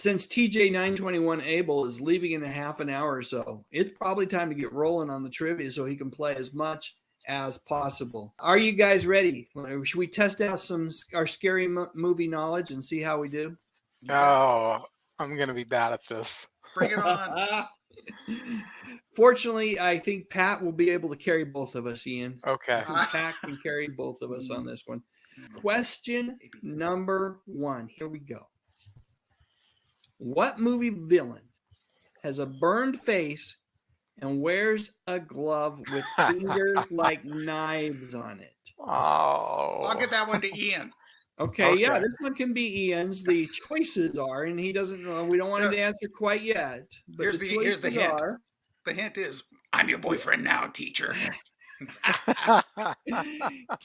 Since TJ 921 Abel is leaving in a half an hour or so, it's probably time to get rolling on the trivia so he can play as much as possible. Are you guys ready? Should we test out our scary movie knowledge and see how we do? Oh, I'm going to be bad at this. Bring it on. Fortunately, I think Pat will be able to carry both of us, Ian. Okay. Pat can carry both of us on this one. Question number 1. Here we go. What movie villain has a burned face and wears a glove with fingers like knives on it? Oh. I'll get that one to Ian. Okay, yeah, this one can be Ian's. The choices are, and he doesn't know. We don't want him to answer quite yet. But Here's the hint. The hint is, I'm your boyfriend now, teacher.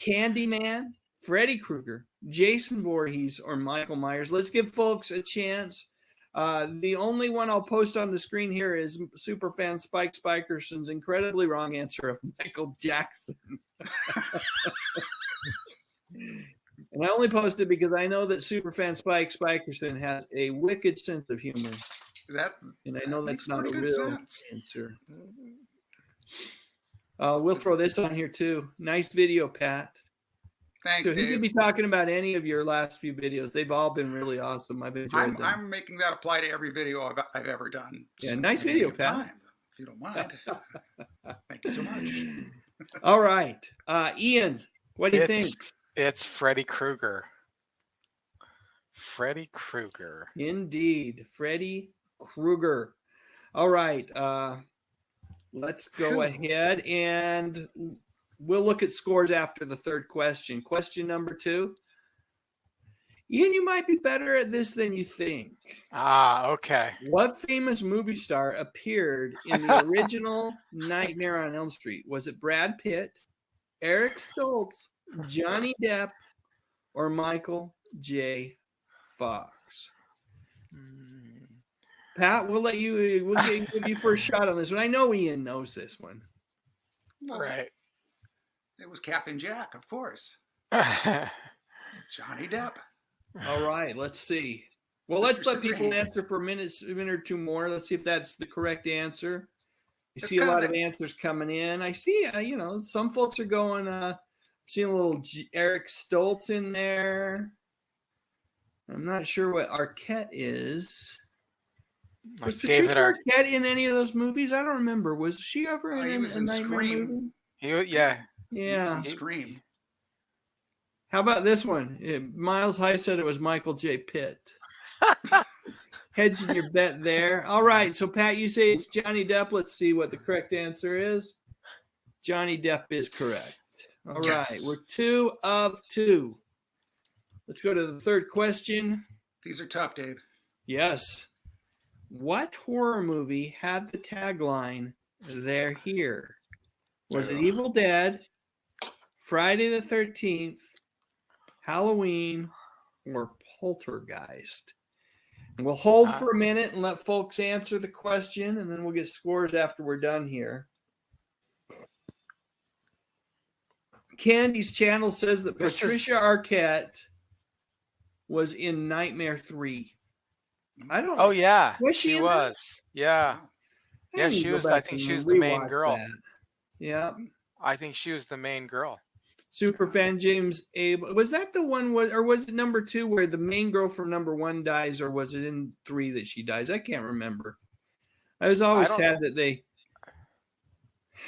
Candyman, Freddy Krueger, Jason Voorhees, or Michael Myers. Let's give folks a chance. The only one I'll post on the screen here is superfan Spike Spikerson's incredibly wrong answer of Michael Jackson. And I only posted because I know that superfan Spike Spikerson has a wicked sense of humor. And I know that's not a real answer. We'll throw this on here too. Nice video, Pat. Thanks, so Dave. He could be talking about any of your last few videos. They've all been really awesome. I've enjoyed them. I'm making that apply to every video I've ever done. Yeah, nice video, Pat. If you don't mind. Thank you so much. All right. Ian, what do you think? It's Freddy Krueger. Freddy Krueger. Indeed. Freddy Krueger. All right. Let's go ahead and we'll look at scores after the third question. Question number 2. Ian, you might be better at this than you think. Okay. What famous movie star appeared in the original Nightmare on Elm Street? Was it Brad Pitt, Eric Stoltz, Johnny Depp, or Michael J. Fox? Pat, we'll give you first shot on this one. I know Ian knows this one. Well, right. It was Captain Jack, of course. Johnny Depp. All right, let's see. Well, let's let people answer for a minute or two more. Let's see if that's the correct answer. You see a lot of answers coming in. I see, some folks are going, seeing a little Eric Stoltz in there. I'm not sure what Arquette is. Was Patricia Arquette in any of those movies? I don't remember. Was she ever in a Nightmare movie? Yeah. Scream. How about this one? Miles High said it was Michael J. Pitt. Hedging your bet there. All right. So, Pat, you say it's Johnny Depp. Let's see what the correct answer is. Johnny Depp is correct. All right. We're 2 of 2. Let's go to the third question. These are tough, Dave. Yes. What horror movie had the tagline, "They're here"? Was it Evil Dead, Friday the 13th, Halloween, or Poltergeist? And we'll hold for a minute and let folks answer the question, and then we'll get scores after we're done here. Candy's channel says that Patricia Arquette was in Nightmare 3. I don't know. Oh, yeah. Was she was. Yeah. Yeah, she was. I think she was the main girl. That. Yeah. I think she was the main girl. Superfan James Abel. Was that the one, or was it number 2 where the main girl from number 1 dies, or was it in 3 that she dies? I can't remember. I was always sad that they.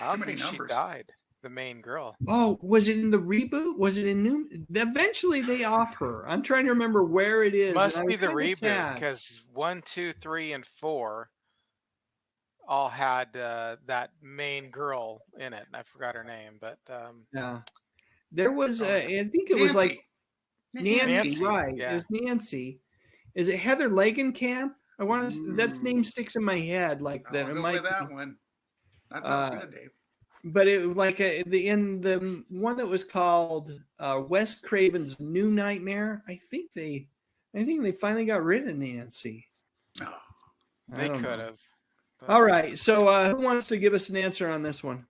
I don't think she died. The main girl. Oh, was it in the reboot? Was it in new? Eventually, they off her. I'm trying to remember where it is. Must be the reboot because 1, 2, 3, and 4 all had that main girl in it. I forgot her name, but yeah, there was. I think it was like Nancy, right? Yeah. It was Nancy. Is it Heather Langenkamp? I want to. That name sticks in my head like that. It might be that one. That sounds good, Dave. But it was like in the one that was called Wes Craven's New Nightmare. I think they finally got rid of Nancy. Oh, they could have. All right. So who wants to give us an answer on this one?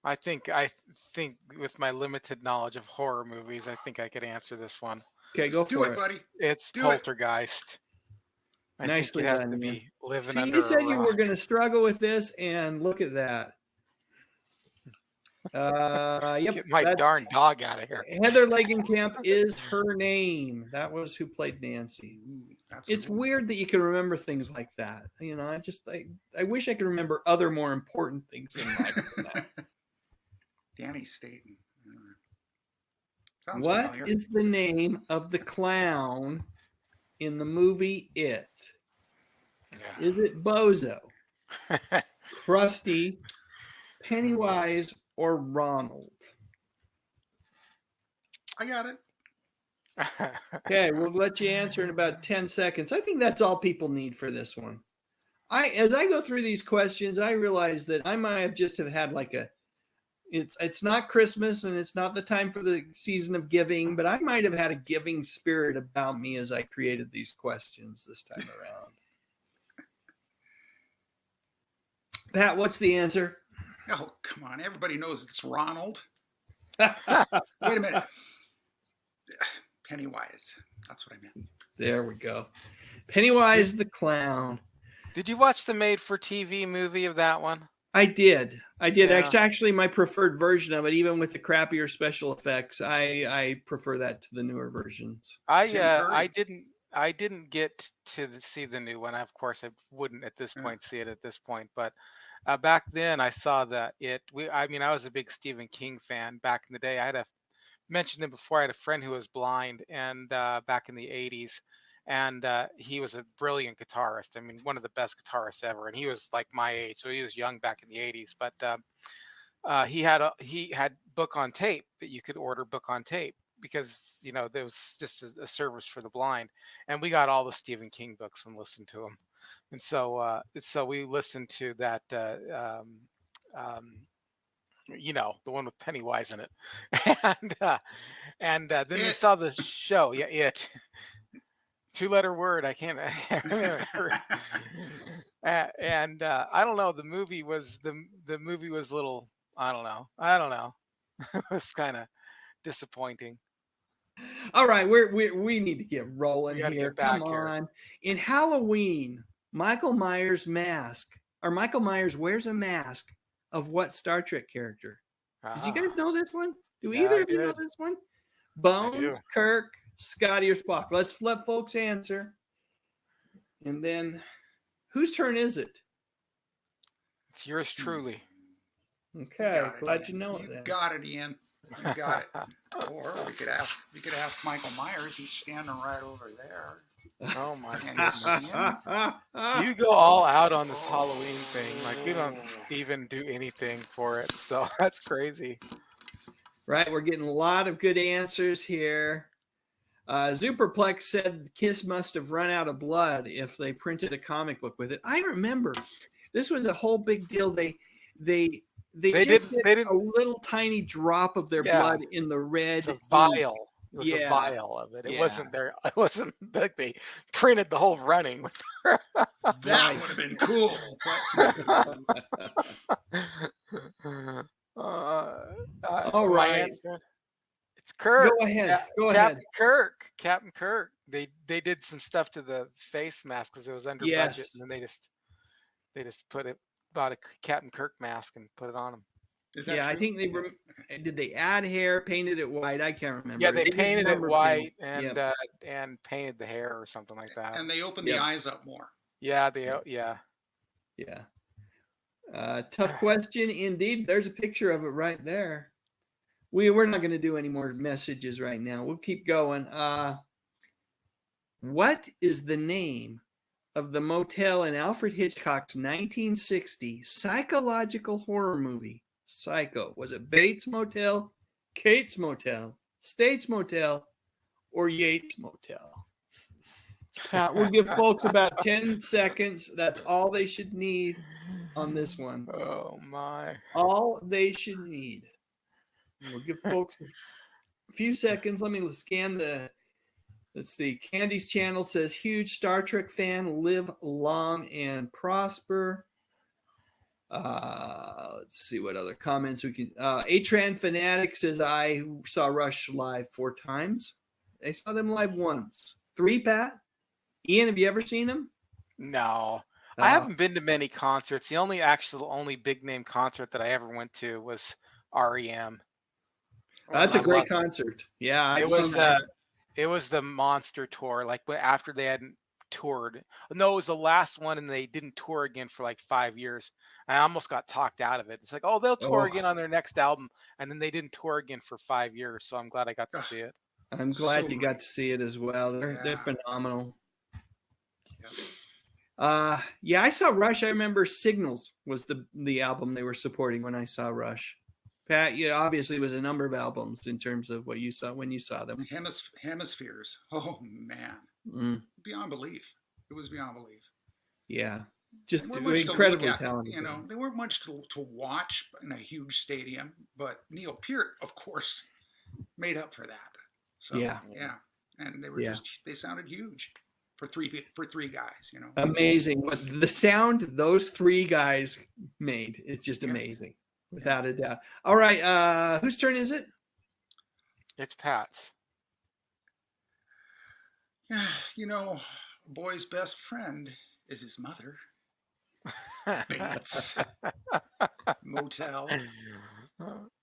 I think with my limited knowledge of horror movies, I think I could answer this one. Okay, go for it. Do it, buddy. It's Poltergeist. I Nicely think you have done, to man. be living See, under you a said you were rock. going to struggle with this, and look at that. Yep. Get my darn dog out of here. Heather Langenkamp is her name. That was who played Nancy. Ooh, that's It's cool. weird that you can remember things like that. You know, I wish I could remember other more important things in life than that. Danny Staten. Sounds What familiar. is the name of the clown in the movie It? Is it Bozo, Krusty, Pennywise, or Ronald? I got it. Okay, we'll let you answer in about 10 seconds. I think that's all people need for this one. As I go through these questions, I realize that I might have just had like it's not Christmas and it's not the time for the season of giving, but I might have had a giving spirit about me as I created these questions this time around. Pat, what's the answer? Oh, come on. Everybody knows it's Ronald. Wait a minute. Pennywise. That's what I meant. There we go. Pennywise the clown. Did you watch the made-for-TV movie of that one? I did. Yeah. It's actually my preferred version of it, even with the crappier special effects. I prefer that to the newer versions. I didn't get to see the new one. Of course, I wouldn't at this point see it at this point. But back then, I saw that I was a big Stephen King fan back in the day. I mentioned him before. I had a friend who was blind, and back in the '80s, and he was a brilliant guitarist. I mean, one of the best guitarists ever. And he was like my age, so he was young back in the '80s. But he had book on tape that you could order book on tape, because there was just a service for the blind, and we got all the Stephen King books and listened to them. And so we listened to that the one with Pennywise in it. and then we saw the show. Yeah, It. 2-letter word. I can't remember. And I don't know, the movie was a little, I don't know. It was kind of disappointing. All right, we need to get rolling We gotta here. get back Come here. on. In Halloween, Michael Myers wears a mask of what Star Trek character? Did you guys know this one? Do Yeah, either I of you know did. this one? do. Bones, Kirk, Scotty, or Spock? Let's let folks answer. And then, whose turn is it? It's yours truly. Okay, glad you know it You then. got it, Ian. You got it. Or we could ask Michael Myers. He's standing right over there. Oh my And goodness. You go all out on this Halloween thing. Like, we don't even do anything for it. So that's crazy. Right, we're getting a lot of good answers here. Superplex said Kiss must have run out of blood if they printed a comic book with it. I remember this was a whole big deal. They just did a little tiny drop of their blood in the red. It's a vial. It was a vial of it. It wasn't there. It wasn't like they printed the whole running. that would have been cool. All right. It's Kirk. Go ahead. Captain Kirk. They did some stuff to the face mask because it was under budget, and then they just bought a Captain Kirk mask and put it on him. Yeah, I think did they add hair, painted it white? I can't remember. Yeah, they painted it white and painted the hair or something like that. And they opened the eyes up more. Yeah. Tough question indeed. There's a picture of it right there. We're not going to do any more messages right now. We'll keep going. What is the name of the motel in Alfred Hitchcock's 1960 psychological horror movie, Psycho? Was it Bates Motel, Kate's Motel, States Motel, or Yates Motel? We'll give folks about 10 seconds. That's all they should need on this one. Oh, my. All they should need. We'll give folks a few seconds. Let me scan let's see. Candy's channel says, huge Star Trek fan, live long and prosper. Let's see what other comments we can. Atran Fanatic says, I saw Rush live 4 times. I saw them live once. 3, Pat? Ian, have you ever seen them? No, I Uh, haven't been to many concerts. The only big name concert that I ever went to was REM. that's a I great loved it. concert. Yeah, It I've seen was that. it was the Monster tour, like after they hadn't toured. No, it was the last one, and they didn't tour again for like 5 years. I almost got talked out of it. It's like, oh, they'll tour Oh, again on their next album, and then they didn't tour again for 5 years. So I'm glad I got to Ugh, see it. I'm so glad you got great. to see it as well. They're Yeah. phenomenal. Yeah. Yeah, I saw Rush. I remember Signals was the album they were supporting when I saw Rush. Pat, yeah, obviously it was a number of albums in terms of what you saw when you saw them. Hemispheres. Oh man, Mm, beyond belief. It was beyond belief. yeah, They just weren't much to look incredibly at. talented. You know, they weren't much to watch in a huge stadium. But Neil Peart, of course, made up for that. So Yeah, yeah, and they were yeah, they sounded huge for three guys. You know, amazing. What the sound those three guys made, it's just yeah, amazing, without a doubt. All right, whose turn is it? It's Pat's. yeah. You know, a boy's best friend is his mother. Bates Motel.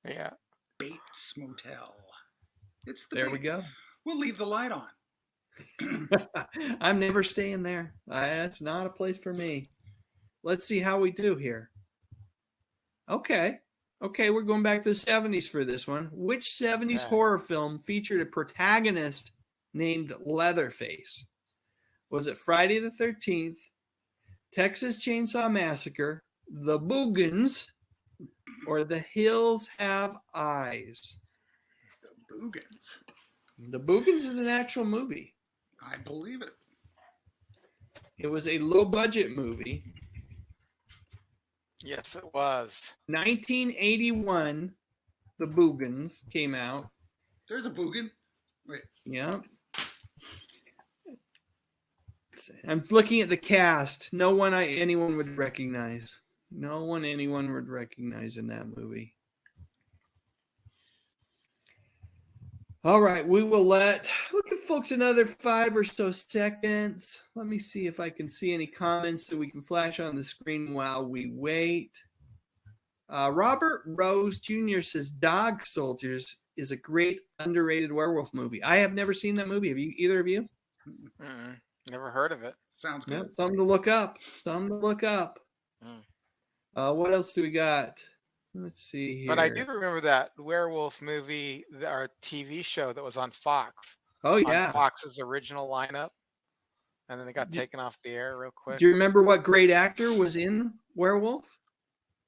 Yeah. Bates Motel. It's the There we Bates. go. We'll leave the light on. I'm never staying there. That's not a place for me. Let's see how we do here. Okay. Okay, we're going back to the 70s for this one. Which 70s Okay. horror film featured a protagonist named Leatherface? Was it Friday the 13th, Texas Chainsaw Massacre, The Boogans, or The Hills Have Eyes? The Boogans. The Boogans is an actual movie. I believe it. It was a low-budget movie. Yes, it was. 1981, The Boogans came out. There's a Boogan. Wait. Yeah. I'm looking at the cast. No one anyone would recognize. No one anyone would recognize in that movie. All right, we will give folks another 5 or so seconds. Let me see if I can see any comments that we can flash on the screen while we wait. Robert Rose Jr. says Dog Soldiers is a great underrated werewolf movie. I have never seen that movie. Have you, either of you? Mm-mm. Never heard of it. Sounds good. Yep, something to look up. Something to look up. What else do we got? Let's see here. But I do remember that werewolf movie, our TV show that was on Fox. Oh yeah, On Fox's original lineup, and then they got taken off the air real quick. Do you remember what great actor was in Werewolf?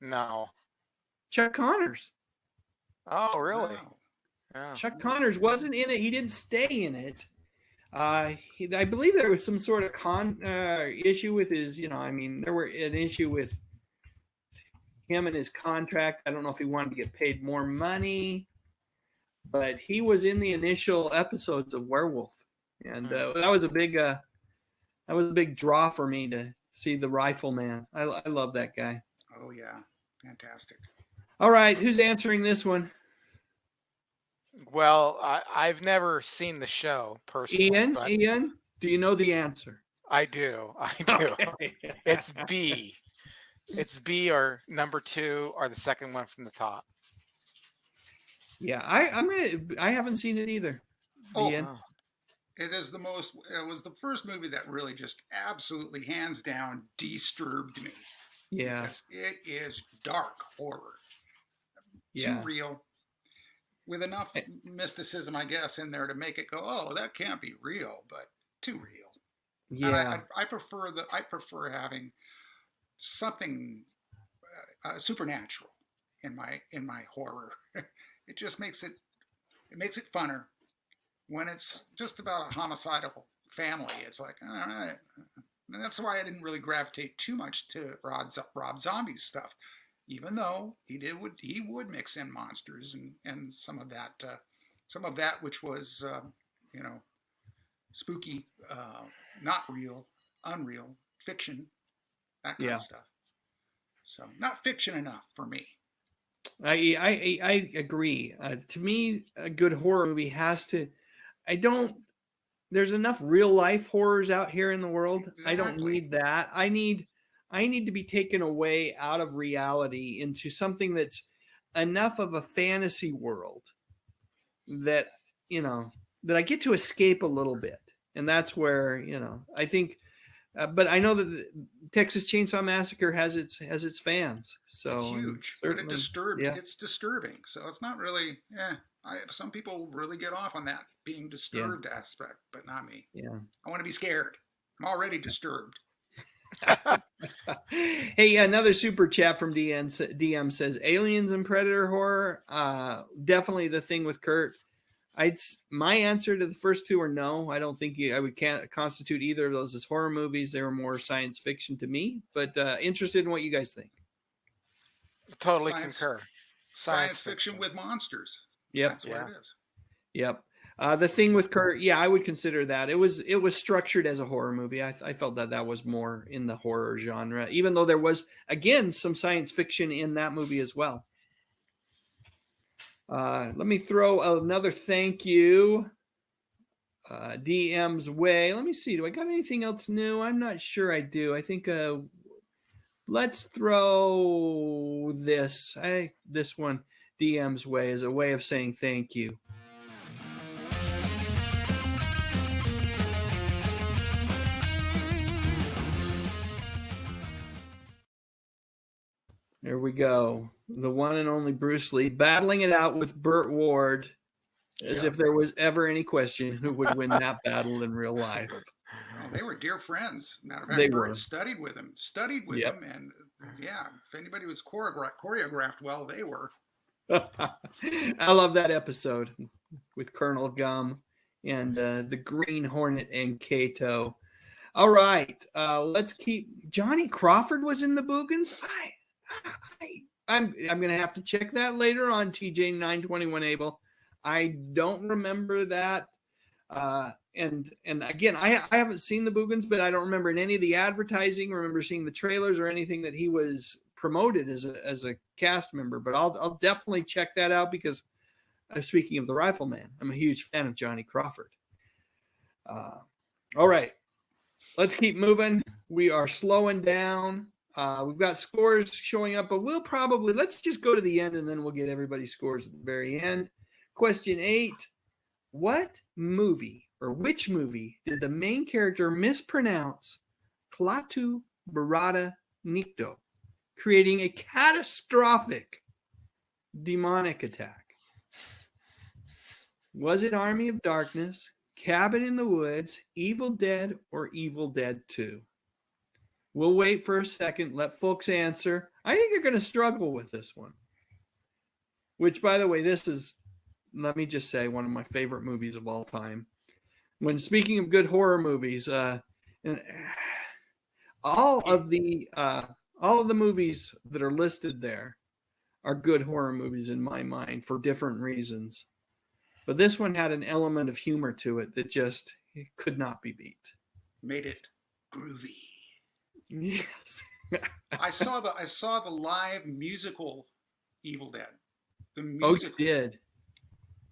No. Chuck Connors. Oh, really? Wow. Yeah. Chuck Connors wasn't in it. He didn't stay in it. I believe there was some sort of issue with his. There were an issue with him and his contract. I don't know if he wanted to get paid more money, but he was in the initial episodes of Werewolf, and that was a big draw for me to see the Rifleman. I love that guy. Oh yeah, fantastic. All right, who's answering this one? Well, I've never seen the show personally. Ian, do you know the answer? I do. I do. Okay. It's B. It's B or number 2 or the second one from the top. Yeah, I haven't seen it either. Oh, Ian. it is it was the first movie that really just absolutely hands down disturbed me. Yeah. Because it is dark horror. Yeah. Too real. With enough mysticism, I guess, in there to make it go, oh, that can't be real, but too real. Yeah. And I prefer having something supernatural in my horror. It just makes it funner. When it's just about a homicidal family, it's like, all right. And that's why I didn't really gravitate too much to Rob Zombie's stuff, even though he would mix in monsters and some of that which was spooky, not real, unreal, fiction, that kind of stuff. So not fiction enough for me. I agree. To me, a good horror movie has to. there's enough real life horrors out here in the world. I don't Exactly. need that. I need to be taken away out of reality into something that's enough of a fantasy world that, you know, that I get to escape a little bit. And that's where, you know, I think, but I know that the Texas Chainsaw Massacre has its fans. So It's huge, but it disturbs. yeah, It's disturbing. So it's not really. Yeah, some people really get off on that being disturbed aspect, but not me. yeah. I want to be scared. I'm already disturbed. Hey, another super chat from DM says Aliens and Predator horror. Definitely The Thing with Kurt. My answer to the first two are no. I don't think I would constitute either of those as horror movies. They were more science fiction to me. But interested in what you guys think. Totally concur. Science fiction with monsters. Yep. That's what it is. Yep. The Thing with Kurt, yeah, I would consider that. It was structured as a horror movie. I felt that was more in the horror genre, even though there was, again, some science fiction in that movie as well. Let me throw another thank you DM's way. Let me see. Do I got anything else new? I'm not sure I do. I think let's throw this. This one DM's way is a way of saying thank you. There we go. The one and only Bruce Lee battling it out with Burt Ward as if there was ever any question who would win that battle in real life. Well, they were dear friends. Matter of They fact, were. Burt studied with him, and yeah, if anybody was choreographed well, they were. I love that episode with Colonel Gum and the Green Hornet and Kato. All right, let's keep. Johnny Crawford was in the Boogans. I'm gonna have to check that later on. TJ 921 Abel. I don't remember that. And again, I haven't seen the Boogans, but I don't remember in any of the advertising. Remember seeing the trailers or anything that he was promoted as a cast member. But I'll definitely check that out because speaking of the Rifleman, I'm a huge fan of Johnny Crawford. All right, let's keep moving. We are slowing down. We've got scores showing up, but let's just go to the end and then we'll get everybody's scores at the very end. Question 8. What movie or which movie did the main character mispronounce Klaatu Barada Nikto, creating a catastrophic demonic attack? Was it Army of Darkness, Cabin in the Woods, Evil Dead, or Evil Dead 2? We'll wait for a second. Let folks answer. I think they're going to struggle with this one. Which, by the way, this is, let me just say, one of my favorite movies of all time. When speaking of good horror movies, all of the movies that are listed there are good horror movies in my mind for different reasons. But this one had an element of humor to it that just could not be beat. Made it groovy. Yes. I saw the live musical Evil Dead. The musical. Oh, you did.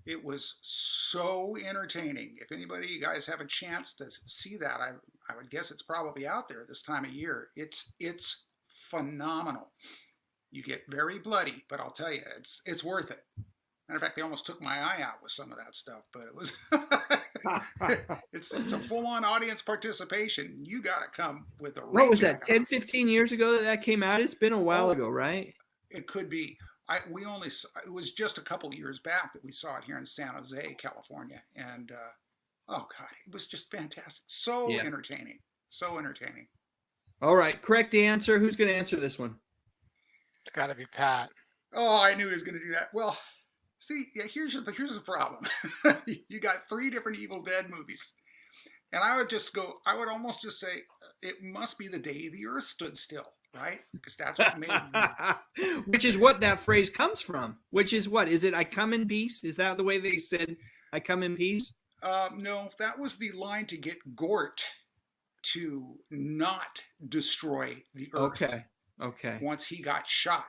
It was so entertaining. If anybody, you guys have a chance to see that, I would guess it's probably out there this time of year. It's phenomenal. You get very bloody, but I'll tell you, it's worth it. Matter of fact, they almost took my eye out with some of that stuff, but it was it's a full-on audience participation. You got to come with the what was that, 10, 15 years ago that came out? It's been a while ago, right? It could be. It was just a couple years back that we saw it here in San Jose, California. And, oh God, it was just fantastic. So entertaining. So entertaining. All right. Correct answer. Who's going to answer this one? It's got to be Pat. Oh, I knew he was going to do that. Well, see, here's the problem. You got 3 different Evil Dead movies. And I would almost just say it must be The Day the Earth Stood Still, right? Because that's what made Which is what that phrase comes from. Which is what? Is it I come in peace? Is that the way they said I come in peace? No, that was the line to get Gort to not destroy the Earth. Okay. Once he got shot.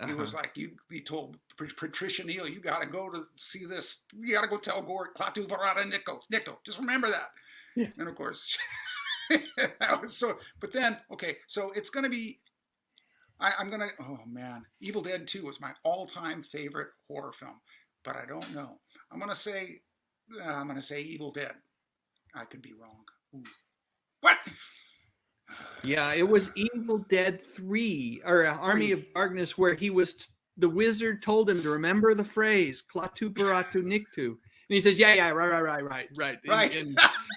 He was like, he told Patricia Neal, you got to go to see this. You got to go tell Gore, Klaatu Varada Nikto. Just remember that. Yeah. And of course, that was so. But then, okay, so it's going to be. I'm going to. Oh man, Evil Dead 2 was my all-time favorite horror film, but I don't know. I'm going to say Evil Dead. I could be wrong. Ooh. What? Yeah, it was Evil Dead 3 or Army of Darkness, where the wizard told him to remember the phrase Klaatu Baratu Nikto. And he says, yeah, right.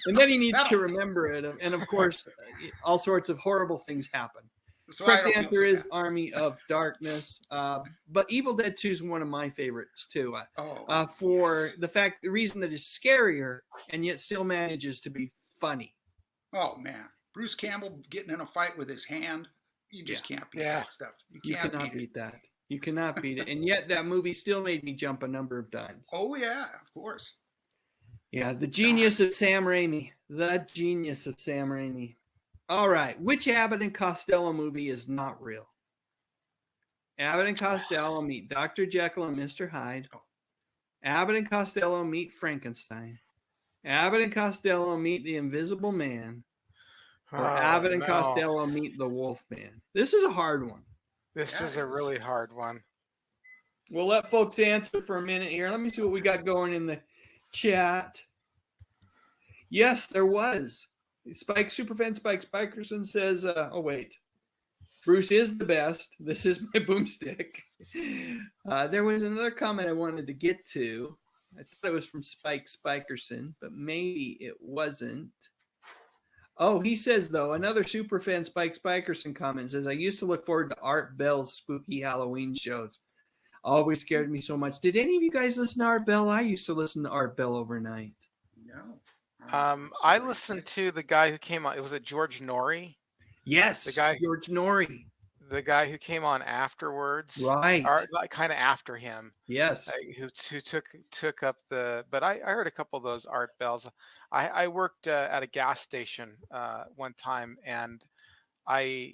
And then he needs to remember it. And of course, all sorts of horrible things happen. So correct answer is Army of Darkness. But Evil Dead 2 is one of my favorites too. For the reason that it's scarier and yet still manages to be funny. Oh man. Bruce Campbell getting in a fight with his hand. You just can't beat that stuff. You cannot beat that. You cannot beat it. And yet that movie still made me jump a number of times. Oh yeah, of course. Yeah, the genius of Sam Raimi. The genius of Sam Raimi. All right. Which Abbott and Costello movie is not real? Abbott and Costello meet Dr. Jekyll and Mr. Hyde. Abbott and Costello meet Frankenstein. Abbott and Costello meet the Invisible Man. Or Abbott and Costello meet the Wolfman. This is a hard one. This is a really hard one. We'll let folks answer for a minute here. Let me see what we got going in the chat. Yes, there was. Superfan Spike Spikerson says, oh, wait. Bruce is the best. This is my boomstick. There was another comment I wanted to get to. I thought it was from Spike Spikerson, but maybe it wasn't. Oh, he says, though, another superfan Spike Spikerson comment says, I used to look forward to Art Bell's spooky Halloween shows. Always scared me so much. Did any of you guys listen to Art Bell? I used to listen to Art Bell overnight. No. I listened to the guy who came on. Was it George Norrie? Yes, the guy George Norrie. The guy who came on afterwards. Right. Or like kind of after him. Yes. Who took up the, but I heard a couple of those Art Bells. I worked at a gas station one time, and I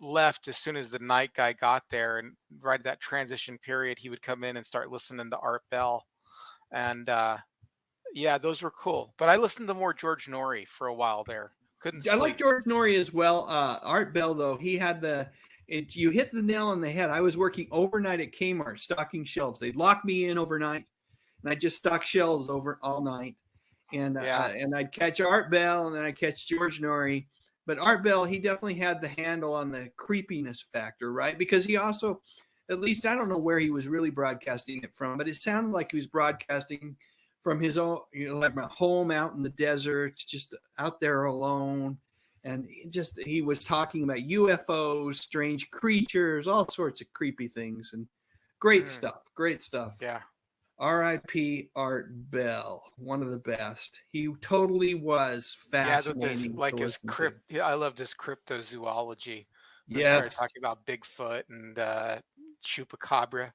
left as soon as the night guy got there, and right at that transition period, he would come in and start listening to Art Bell, and yeah, those were cool. But I listened to more George Norrie for a while there. Couldn't sleep. I like George Norrie as well. Art Bell, though, he had you hit the nail on the head. I was working overnight at Kmart stocking shelves. They'd lock me in overnight, and I'd just stock shelves over all night. And and I'd catch Art Bell, and then I'd catch George Norrie. But Art Bell, he definitely had the handle on the creepiness factor, right? Because he also, at least I don't know where he was really broadcasting it from, but it sounded like he was broadcasting from his own, like my home out in the desert, just out there alone. And he was talking about UFOs, strange creatures, all sorts of creepy things, and great stuff. Yeah. R.I.P. Art Bell, one of the best. He totally was fascinating. Yeah, like his I loved his cryptozoology. Yes. Talking about Bigfoot and Chupacabra.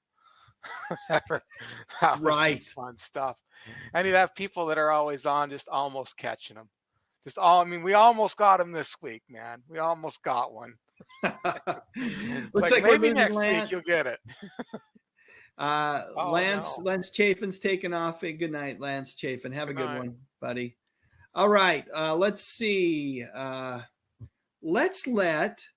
Right. Fun stuff. And he'd have people that are always on, just almost catching them. We almost got him this week, man. We almost got one. Looks like maybe next week you'll get it. Lance Chafin's taken off. Good night, Lance Chafin. Have a good one, buddy. All right. Let's see. Let's let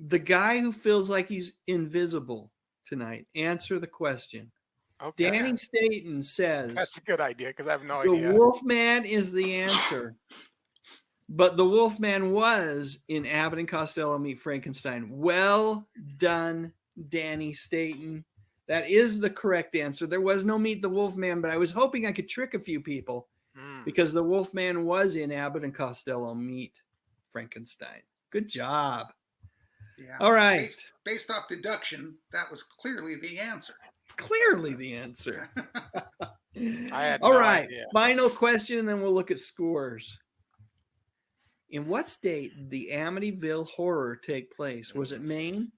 the guy who feels like he's invisible tonight answer the question. Okay. Danny Staten says that's a good idea, because I have no idea. The Wolfman is the answer. But the Wolfman was in Abbott and Costello Meet Frankenstein. Well done, Danny Staten. That is the correct answer. There was no Meet the Wolfman, but I was hoping I could trick a few people because the Wolfman was in Abbott and Costello Meet Frankenstein. Good job. Yeah. All right. Based off deduction, that was clearly the answer. Clearly the answer. All right. Idea. Final question, and then we'll look at scores. In what state did the Amityville Horror take place? Was it Maine,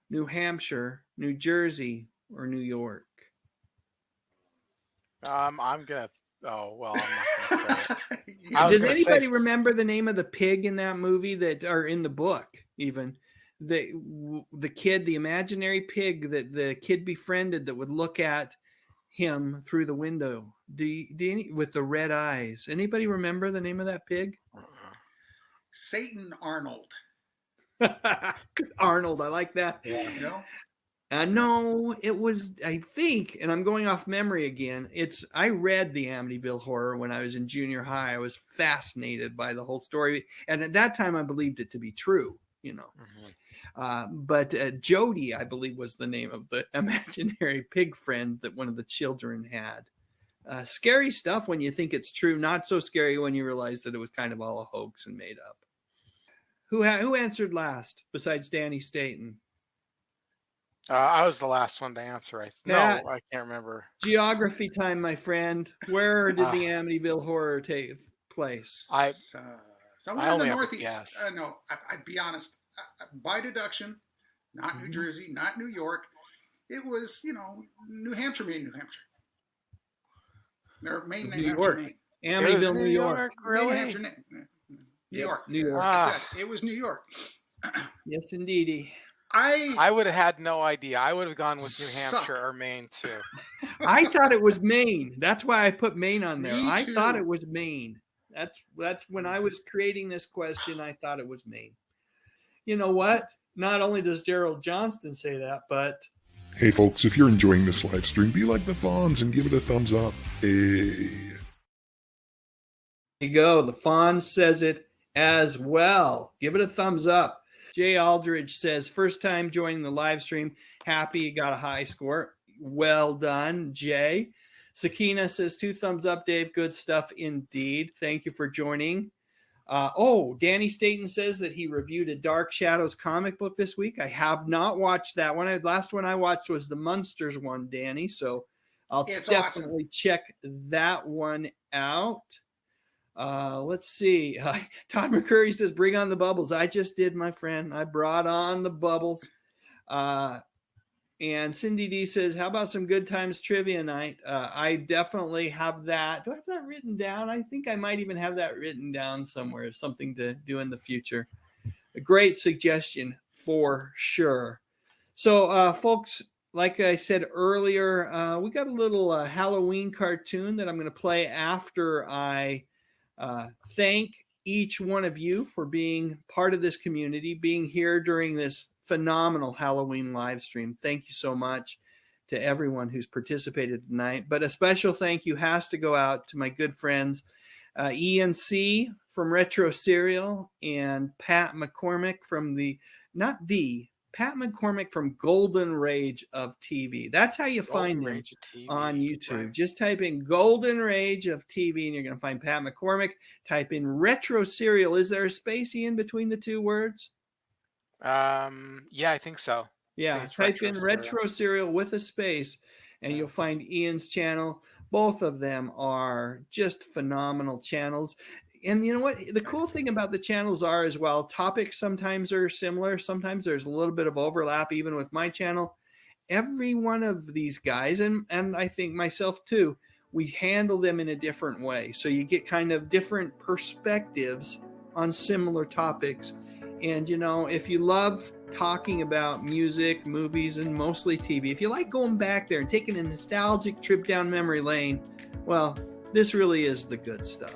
New Hampshire, New Jersey, or New York? I'm not gonna say it. Does anybody remember the name of the pig in that movie or in the book even? the kid, the imaginary pig that the kid befriended that would look at him through the window. With the red eyes. Anybody remember the name of that pig? Satan Arnold. Arnold, I like that. Yeah. No? No, it was, I think, and I'm going off memory again. I read the Amityville Horror when I was in junior high. I was fascinated by the whole story. And at that time, I believed it to be true, you know. But Jody, I believe, was the name of the imaginary pig friend that one of the children had. Scary stuff when you think it's true. Not so scary when you realize that it was kind of all a hoax and made up. Who answered last besides Danny Staten? I was the last one to answer. I can't remember. Geography time, my friend. Where did the Amityville Horror take place? Somewhere in the Northeast. No, I'd be honest. By deduction, not New Jersey, not New York. It was, New Hampshire, New Hampshire. Their main New York. Maine. Amityville, New York. Really? New Hampshire, New York. New York. I said it was New York. Yes, indeedy. I would have had no idea. I would have gone with New Hampshire or Maine too. I thought it was Maine. That's why I put Maine on there. I thought it was Maine. That's when I was creating this question, I thought it was Maine. You know what? Not only does Gerald Johnston say that, but hey folks, if you're enjoying this live stream, be like the Fonz and give it a thumbs up. Hey. There you go. The Fonz says it as well. Give it a thumbs up. Jay Aldridge says, first time joining the live stream. Happy you got a high score. Well done, Jay. Sakina says, 2 thumbs up, Dave. Good stuff indeed. Thank you for joining. Danny Staten says that he reviewed a Dark Shadows comic book this week. I have not watched that one. Last one I watched was the Munsters one, Danny. So I'll definitely check that one out. Let's see. Todd McCurry says, bring on the bubbles. I just did, my friend. I brought on the bubbles. And Cindy D says, how about some good times trivia night? I definitely have that. Do I have that written down? I think I might even have that written down somewhere. Something to do in the future. A great suggestion for sure. So, folks, like I said earlier, we got a little Halloween cartoon that I'm going to play after I thank each one of you for being part of this community, being here during this phenomenal Halloween live stream. Thank you so much to everyone who's participated tonight. But a special thank you has to go out to my good friends, ENC from Retro Serial and Pat McCormack from Pat McCormack from Golden Rage of TV. That's how you find him on YouTube. Right. Just type in Golden Rage of TV and you're going to find Pat McCormack. Type in Retro Serial. Is there a spacey in between the two words? Yeah, I think so. Yeah, type in Retro Serial with a space and you'll find Ian's channel. Both of them are just phenomenal channels. And you know what? The cool thing about the channels are as well, topics sometimes are similar. Sometimes there's a little bit of overlap even with my channel. Every one of these guys, and I think myself too, we handle them in a different way. So you get kind of different perspectives on similar topics. And, if you love talking about music, movies, and mostly TV, if you like going back there and taking a nostalgic trip down memory lane, well, this really is the good stuff.